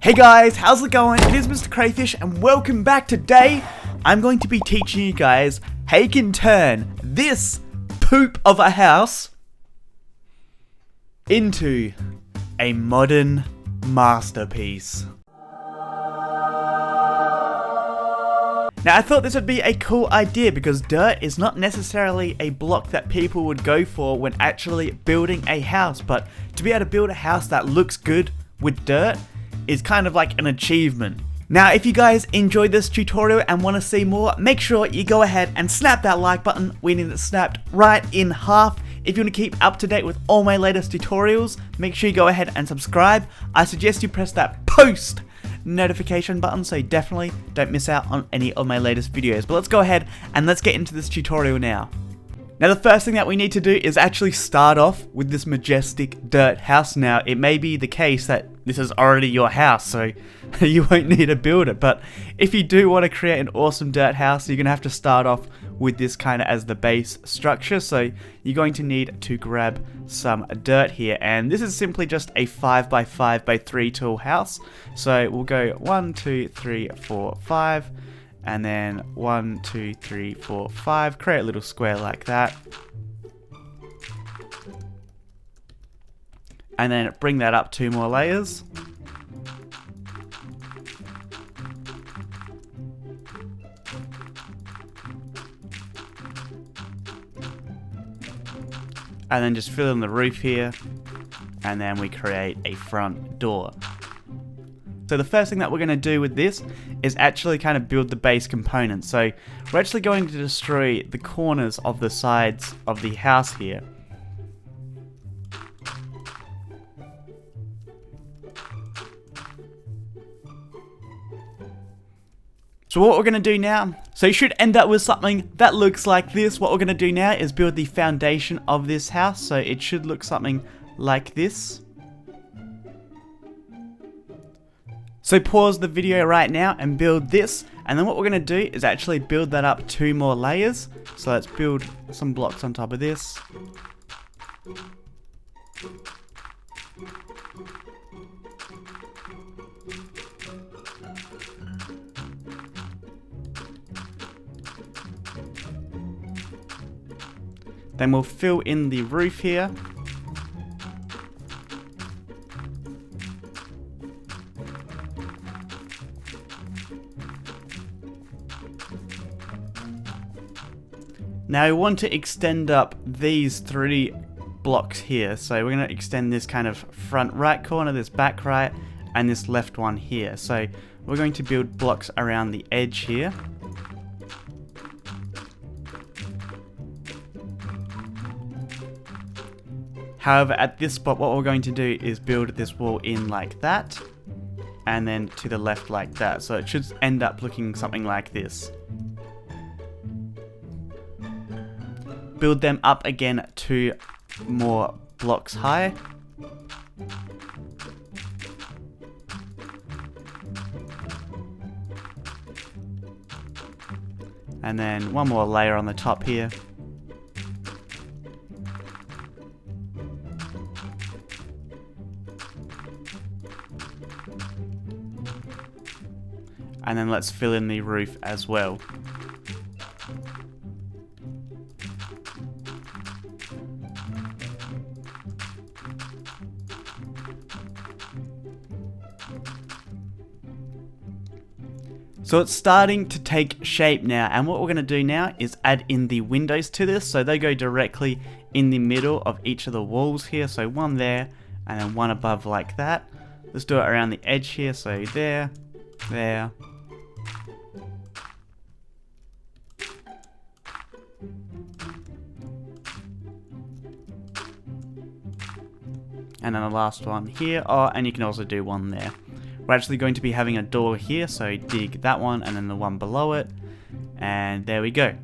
Hey guys, how's it going? It is MrCrayfish and welcome back. Today, I'm going to be teaching you guys how you can turn this poop of a house into a modern masterpiece. Now I thought this would be a cool idea because dirt is not necessarily a block that people would go for when actually building a house, but to be able to build a house that looks good with dirt is kind of like an achievement. Now if you guys enjoyed this tutorial and want to see more, make sure you go ahead and snap that like button. We need it snapped right in half. If you want to keep up to date with all my latest tutorials, make sure you go ahead and subscribe. I suggest you press that post notification button so you definitely don't miss out on any of my latest videos. But let's go ahead and let's get into this tutorial now. Now the first thing that we need to do is actually start off with this majestic dirt house. Now it may be the case that this is already your house, so you won't need to build it, but if you do want to create an awesome dirt house, you're going to have to start off with this kind of as the base structure. So you're going to need to grab some dirt here, and this is simply just a 5x5x3 tall house. So we'll go 1 2 3 4 5 and then 1 2 3 4 5, create a little square like that, and then bring that up 2 more layers. And then just fill in the roof here, and then we create a front door. So the first thing that we're going to do with this is actually kind of build the base components. So we're actually going to destroy the corners of the sides of the house here. So what we're going to do now, so you should end up with something that looks like this. What we're going to do now is build the foundation of this house. So it should look something like this. So pause the video right now and build this, and then what we're going to do is actually build that up 2 more layers. So let's build some blocks on top of this. Then we'll fill in the roof here. Now we want to extend up these 3 blocks here. So we're going to extend this kind of front right corner, this back right, and this left one here. So we're going to build blocks around the edge here. However, at this spot, what we're going to do is build this wall in like that, and then to the left like that. So it should end up looking something like this. Build them up again 2 more blocks high. And then 1 more layer on the top here. And then let's fill in the roof as well. So it's starting to take shape now, and what we're going to do now is add in the windows to this. So they go directly in the middle of each of the walls here. So 1 there, and then 1 above like that. Let's do it around the edge here. So there, there. And then the last one here. Oh, and you can also do 1 there. We're actually going to be having a door here, so dig that one and then the one below it, and there we go.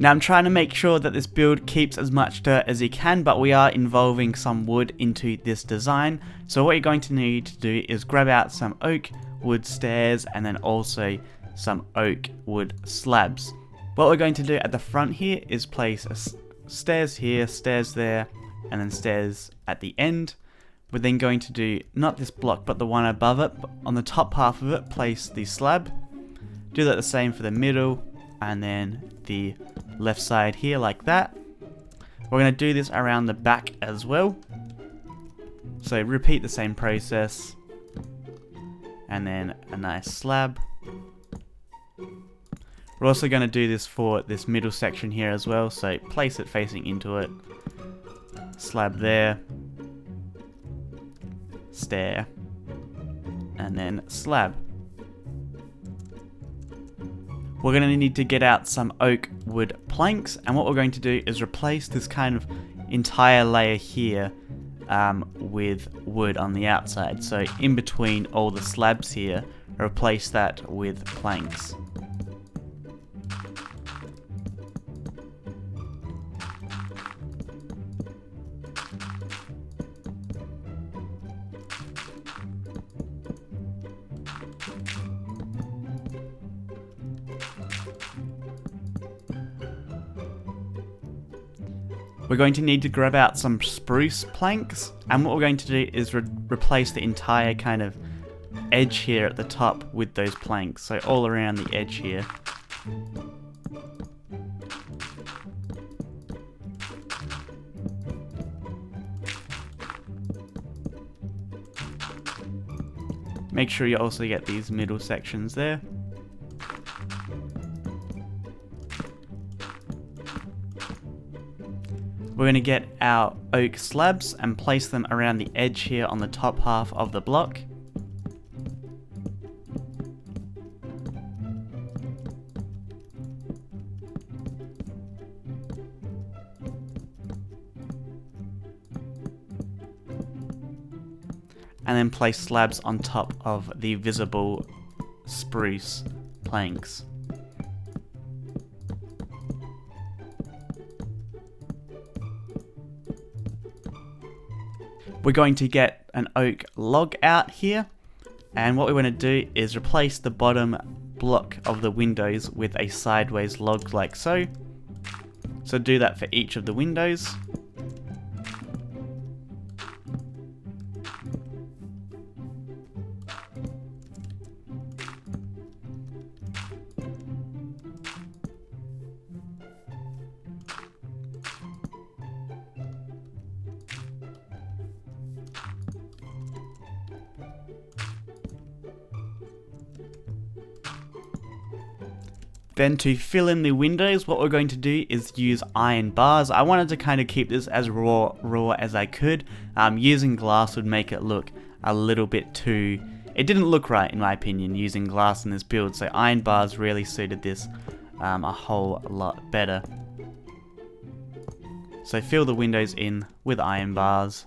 Now I'm trying to make sure that this build keeps as much dirt as you can, but we are involving some wood into this design. So what you're going to need to do is grab out some oak wood stairs and then also some oak wood slabs. What we're going to do at the front here is place stairs here, stairs there, and then stairs at the end. we're then going to do not this block but the one above it. On the top half of it, place the slab. Do that the same for the middle and then the left side here like that. We're going to do this around the back as well. So repeat the same process. And then a nice slab. We're also going to do this for this middle section here as well. So place it facing into it. Slab there. Stair. And then slab. We're going to need to get out some oak wood planks, and what we're going to do is replace this kind of entire layer here with wood on the outside. So in between all the slabs here, replace that with planks. We're going to need to grab out some spruce planks, and what we're going to do is replace the entire kind of edge here at the top with those planks, so all around the edge here. Make sure you also get these middle sections there. We're going to get our oak slabs and place them around the edge here on the top half of the block. And then place slabs on top of the visible spruce planks. We're going to get an oak log out here, and what we want to do is replace the bottom block of the windows with a sideways log like so. So do that for each of the windows. Then to fill in the windows, what we're going to do is use iron bars. I wanted to kind of keep this as raw as I could. Using glass would make it look a little bit too... It didn't look right in my opinion using glass in this build, so iron bars really suited this a whole lot better. So fill the windows in with iron bars.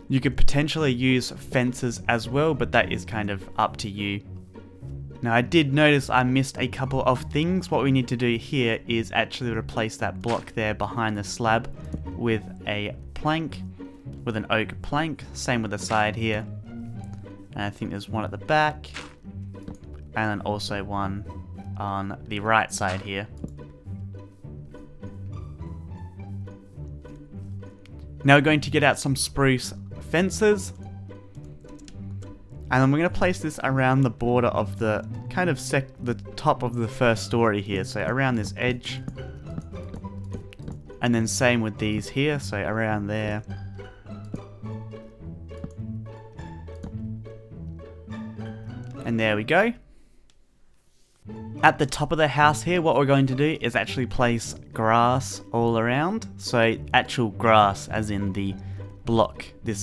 You could potentially use fences as well, but that is kind of up to you. Now I did notice I missed a couple of things. What we need to do here is actually replace that block there behind the slab with a plank, with an oak plank. Same with the side here. And I think there's one at the back, and then also one on the right side here. Now we're going to get out some spruce fences, and then we're going to place this around the border of the kind of the top of the first story here, so around this edge, and then same with these here, so around there. And there we go. At the top of the house here, what we're going to do is actually place grass all around, so actual grass as in the block, this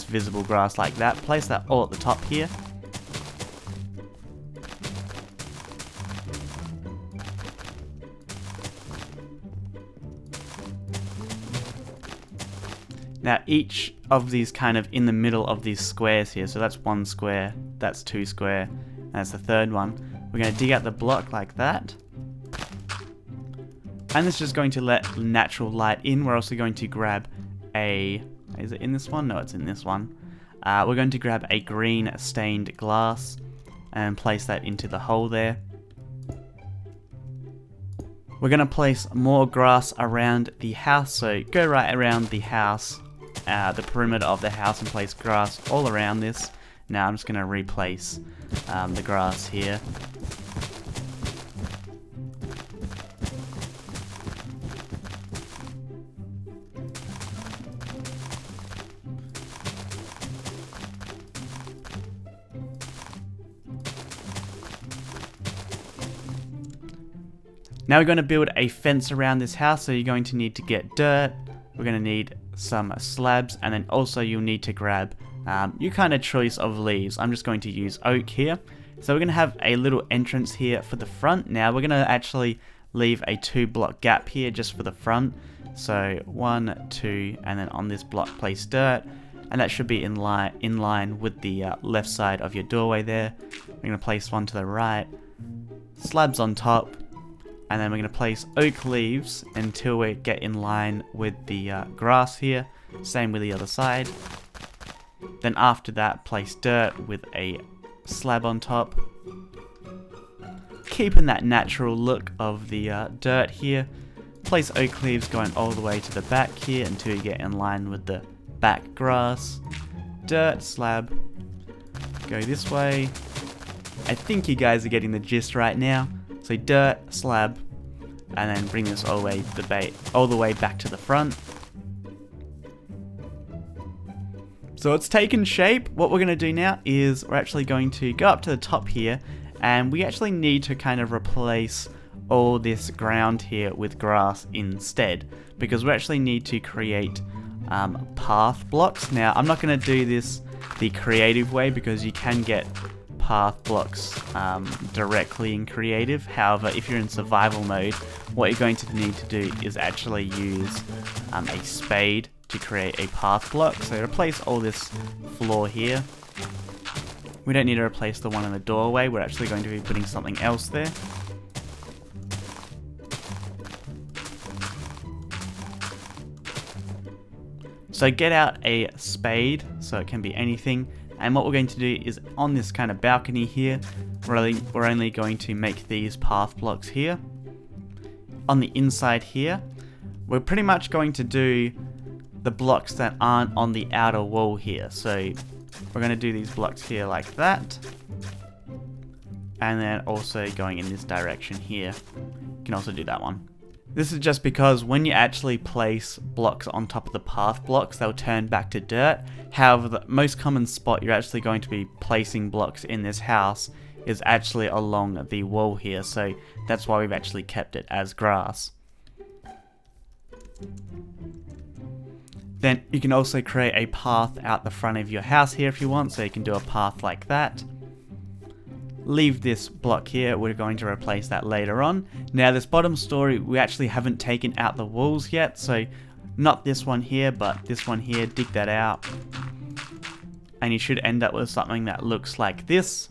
visible grass like that. Place that all at the top here. Now each of these kind of in the middle of these squares here, so that's one square, that's two square, and that's the third one. We're going to dig out the block like that. And this is just going to let natural light in. We're also going to grab a... Is it in this one? No, it's in this one. We're going to grab a green stained glass and place that into the hole there. we're going to place more grass around the house. So go right around the house, the perimeter of the house, and place grass all around this. Now I'm just going to replace the grass here. Now we're going to build a fence around this house, so you're going to need to get dirt, we're going to need some slabs, and then also you'll need to grab your kind of choice of leaves. I'm just going to use oak here. So we're going to have a little entrance here for the front. Now we're going to actually leave a 2-block gap here just for the front. So 1, 2, and then on this block place dirt, and that should be in line with the left side of your doorway there. We're going to place one to the right, slabs on top, and then we're going to place oak leaves until we get in line with the grass here. Same with the other side. Then after that, place dirt with a slab on top, keeping that natural look of the dirt here. Place oak leaves going all the way to the back here until you get in line with the back grass. Dirt, slab, go this way. I think you guys are getting the gist right now. So dirt, slab, and then bring this all the way back to the front. So it's taken shape. What we're going to do now is we're actually going to go up to the top here, and we actually need to kind of replace all this ground here with grass instead, because we actually need to create path blocks. Now I'm not going to do this the creative way, because you can get path blocks directly in creative. However, if you're in survival mode, what you're going to need to do is actually use a spade to create a path block. So replace all this floor here. We don't need to replace the one in the doorway, we're actually going to be putting something else there. So get out a spade, so it can be anything. And what we're going to do is on this kind of balcony here, we're only going to make these path blocks here. On the inside here, we're pretty much going to do the blocks that aren't on the outer wall here. So we're going to do these blocks here like that. And then also going in this direction here. You can also do that one. This is just because when you actually place blocks on top of the path blocks, they'll turn back to dirt. However, the most common spot you're actually going to be placing blocks in this house is actually along the wall here. So that's why we've actually kept it as grass. Then you can also create a path out the front of your house here if you want. So you can do a path like that. Leave this block here, we're going to replace that later on. Now this bottom story, we actually haven't taken out the walls yet, so not this one here, but this one here, dig that out. And you should end up with something that looks like this.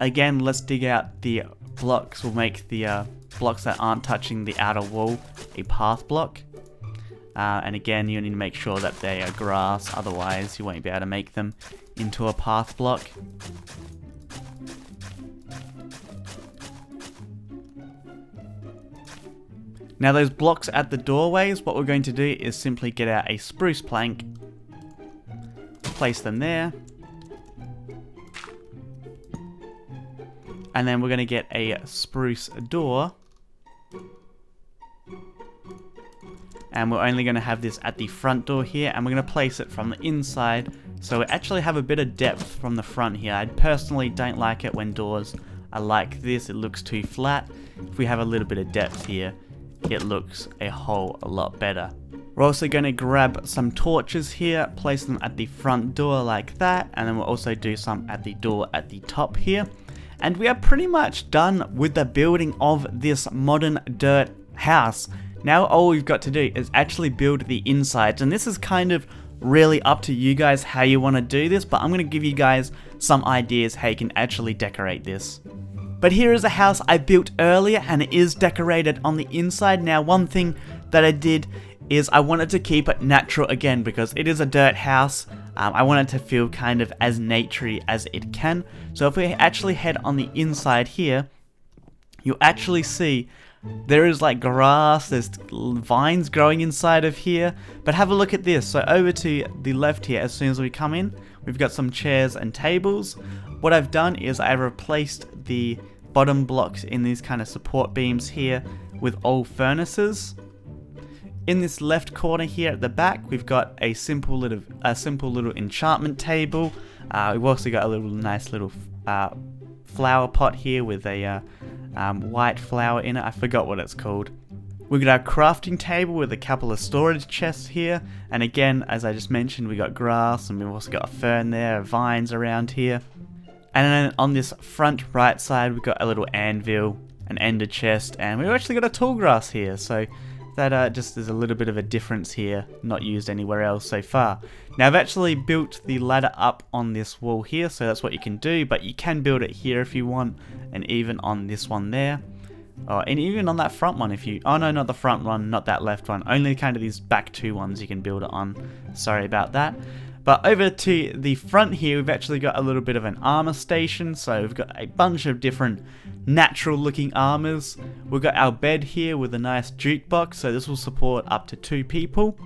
Again, let's dig out the blocks, we'll make the blocks that aren't touching the outer wall a path block. And again, you need to make sure that they are grass, otherwise you won't be able to make them into a path block. Now those blocks at the doorways, what we're going to do is simply get out a spruce plank, place them there, and then we're going to get a spruce door, and we're only going to have this at the front door here, and we're going to place it from the inside, so we actually have a bit of depth from the front here. I personally don't like it when doors are like this, it looks too flat. If we have a little bit of depth here, it looks a whole lot better. We're also going to grab some torches here, place them at the front door like that, and then we'll also do some at the door at the top here. And we are pretty much done with the building of this modern dirt house. Now all we've got to do is actually build the insides, and this is kind of really up to you guys how you want to do this, but I'm going to give you guys some ideas how you can actually decorate this. But here is a house I built earlier, and it is decorated on the inside. Now one thing that I did is I wanted to keep it natural again, because it is a dirt house. I want it to feel kind of as naturey as it can. So if we actually head on the inside here, you'll actually see There is like grass, there's vines growing inside of here. But have a look at this. So over to the left here, as soon as we come in, we've got some chairs and tables. What I've done is I've replaced the bottom blocks in these kind of support beams here with old furnaces. In this left corner here at the back, we've got a simple little enchantment table. We've also got a nice little flower pot here with a white flower in it. I forgot what it's called. We've got our crafting table with a couple of storage chests here. And again, as I just mentioned, we got grass and we've also got a fern there, vines around here. And then on this front right side, we've got a little anvil, an ender chest, and we've actually got a tall grass here. So that just is a little bit of a difference here, not used anywhere else so far. Now I've actually built the ladder up on this wall here, so that's what you can do, but you can build it here if you want, and even on this one there. And even on that front one if you... Oh no, not the front one, not that left one. Only kind of these back two ones you can build it on. Sorry about that. But over to the front here, we've actually got a little bit of an armor station. So we've got a bunch of different natural looking armors. We've got our bed here with a nice jukebox. So this will support up to 2 people.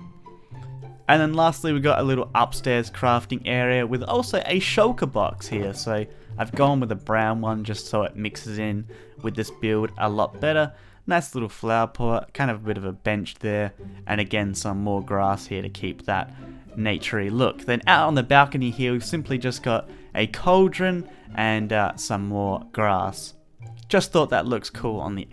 And then lastly, we've got a little upstairs crafting area with also a shulker box here. So I've gone with a brown one just so it mixes in with this build a lot better. Nice little flower pot, kind of a bit of a bench there. And again, some more grass here to keep that naturey look. Then out on the balcony here, we've simply just got a cauldron and some more grass. Just thought that looks cool on the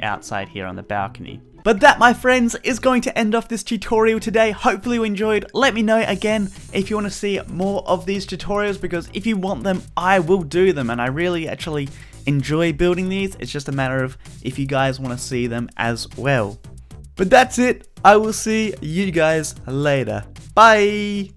outside here on the balcony. But that, my friends, is going to end off this tutorial today. Hopefully you enjoyed. Let me know again if you want to see more of these tutorials, because if you want them, I will do them, and I really actually enjoy building these. It's just a matter of if you guys want to see them as well. But that's it. I will see you guys later. Bye!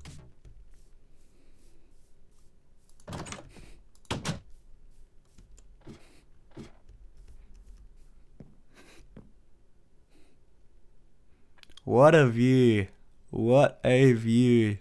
What a view. What a view.